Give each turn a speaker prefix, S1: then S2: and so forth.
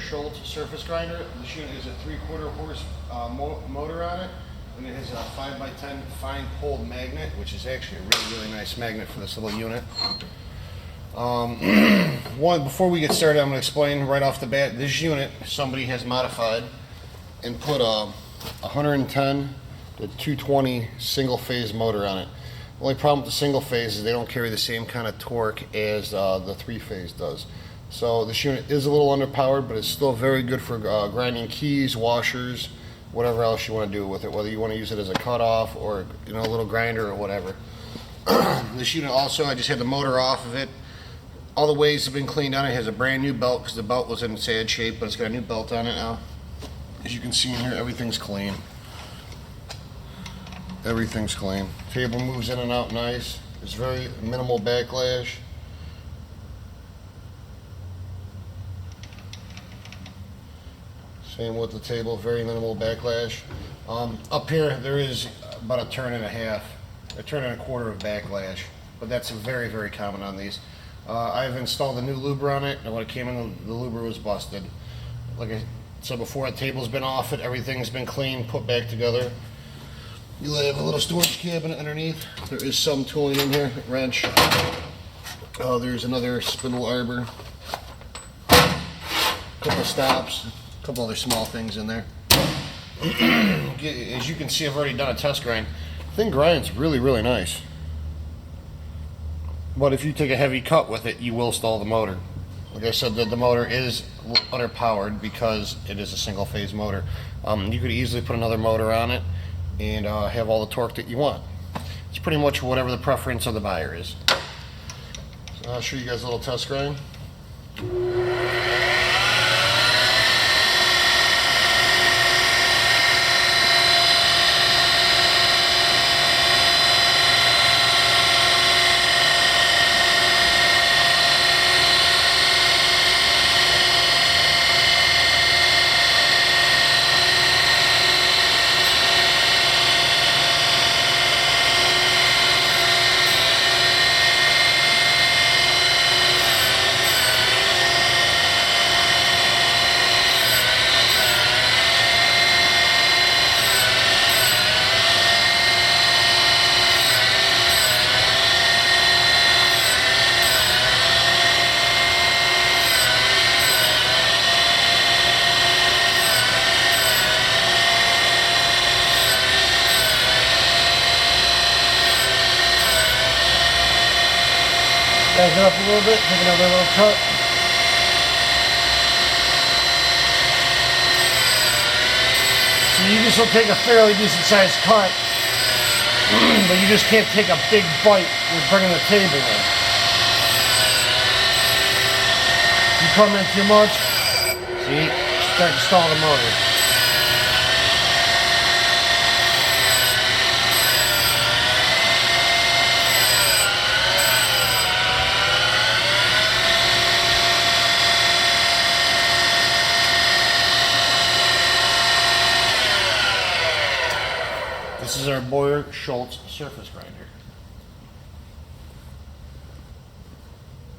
S1: Schultz surface grinder. This unit is a 3/4 horse motor on it, and it has a 5x10 fine pulled magnet, which is actually a really nice magnet for this little unit. Before we get started, I'm going to explain right off the bat. This unit somebody has modified and put a 110 to 220 single phase motor on it. The only problem with the single phase is they don't carry the same kind of torque as the 3-phase does. So this unit is a little underpowered, but it's still very good for grinding keys, washers, whatever else you want to do with it, whether you want to use it as a cutoff or a little grinder or whatever. This unit also, I just had the motor off of it. All the ways have been cleaned on it. It has a brand new belt because the belt was in sad shape, but it's got a new belt on it now. As you can see in here, everything's clean. Everything's clean. Table moves in and out nice. There's very minimal backlash. Same with the table, very minimal backlash. Up here, there is about a turn and a half, a turn and a quarter of backlash, but that's very common on these. I've installed a new Luber on it, and when it came in, the Luber was busted. Like I said before, the table's been off it, everything's been cleaned, put back together. You have a little storage cabinet underneath. There is some tooling in here, wrench. There's another spindle arbor, couple stops, a couple other small things in there. As you can see, I've already done a test grind. The thing grinds really nice. But if you take a heavy cut with it, you will stall the motor. Like I said, the motor is underpowered because it is a single phase motor. You could easily put another motor on it and have all the torque that you want. It's pretty much whatever the preference of the buyer is. So I'll show you guys a little test grind. Back it up a little bit, take another little cut. So you can still take a fairly decent sized cut, but you just can't take a big bite with bringing the table in. You come in too much, see, start to stall the motor. This is our BOYAR SCHULTZ surface grinder.